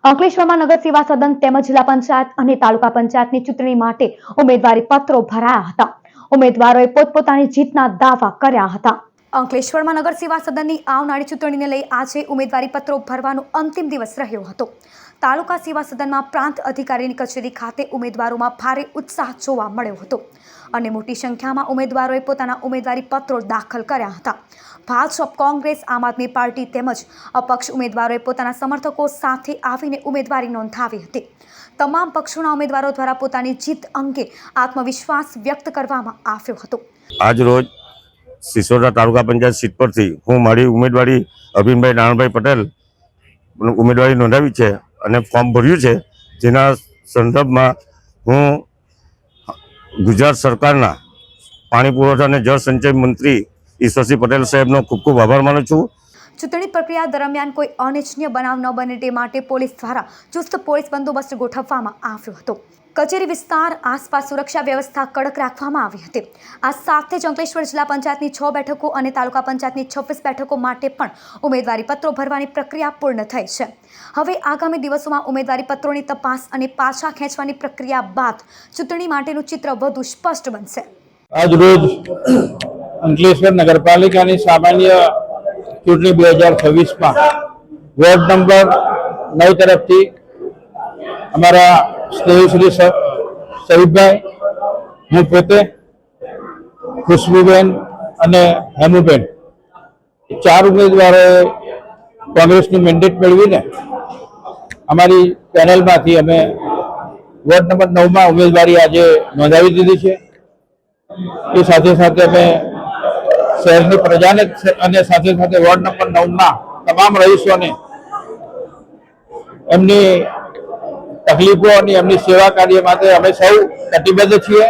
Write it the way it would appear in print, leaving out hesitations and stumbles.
અંકલેશ્વરમાં નગર સેવા સદન તેમજ જિલ્લા પંચાયત અને તાલુકા પંચાયતની ચૂંટણી માટે ઉમેદવારી પત્રો ભરાયા હતા. ઉમેદવારોએ પોતપોતાની જીતના દાવા કર્યા હતા. અંકલેશ્વરમાં નગર સેવા સદનની આવનારી ચૂંટણીને લઈ આજે ઉમેદવારી પત્રો ભરવાનો અંતિમ દિવસ રહ્યો હતો. તાલુકા સેવા સદનમાં પ્રાંત અધિકારીની કચેરી ખાતે ઉમેદવારોમાં ભારે ઉત્સાહ જોવા મળ્યો હતો અને મોટી સંખ્યામાં ઉમેદવારોએ પોતાના ઉમેદવારી પત્રો દાખલ કર્યા હતા. ભાજપ, કોંગ્રેસ, આમ આદમી પાર્ટી તેમજ અપક્ષ ઉમેદવારોએ પોતાના સમર્થકો સાથે આવીને ઉમેદવારી નોંધાવી હતી. તમામ પક્ષોના ઉમેદવારો દ્વારા પોતાની જીત અંગે આત્મવિશ્વાસ વ્યક્ત કરવામાં આવ્યો હતો. આજ રોજ સિસોડા તાલુકા પંચાયત સીટ પરથી હું મારી ઉમેદવારી અભિનભાઈ નારાયણભાઈ પટેલ ઉમેદવારી નોંધાવી છે અને ફોર્મ ભર્યું છે. જેના સંદર્ભમાં હું ગુજરાત સરકારના પાણી પુરવઠા અને જળ સંચય મંત્રી ઈશ્વરસિંહ પટેલ સાહેબનો ખૂબ ખૂબ આભાર માનું છું. ચૂંટણી પ્રક્રિયા દરમિયાન કોઈ અનિચ્છનીય બનાવ ન બને તે માટે પોલીસ દ્વારા ચુસ્ત પોલીસ બંદોબસ્ત ગોઠવવામાં આવ્યો હતો. કચેરી વિસ્તાર આસપાસ સુરક્ષા વ્યવસ્થા કડક રાખવામાં આવી હતી. આ સાથે જ અંકલેશ્વર જિલ્લા પંચાયતની 6 બેઠકો અને તાલુકા પંચાયતની 26 બેઠકો માટે પણ ઉમેદવારી પત્રો ભરવાની પ્રક્રિયા પૂર્ણ થઈ છે. હવે આગામી દિવસોમાં ઉમેદવારી પત્રોની તપાસ અને પાછા ખેંચવાની પ્રક્રિયા બાદ ચૂંટણી માટેનું ચિત્ર વધુ સ્પષ્ટ બનશે. આજ રોજ અંકલેશ્વર નગરપાલિકાની સામાન્ય ચૂંટણી 2026માં વોર્ડ નંબર 9 તરફથી અમારા સ્નેહી શ્રી શહીદભાઈ, હું પોતે, ખુશ્બુબેન અને હેમુબેન 4 ઉમેદવારોએ કોંગ્રેસનું મેન્ડેટ મેળવીને અમારી પેનલમાંથી અમે વોર્ડ નંબર 9માં ઉમેદવારી આજે નોંધાવી દીધી છે. એ સાથે સાથે અમે શહેરની પ્રજાને અને સાથે સાથે વોર્ડ નંબર 9ના તમામ રહીશોને એમની તકલીફો અને એમની સેવા કાર્ય માટે અમે સૌ કટિબદ્ધ છીએ.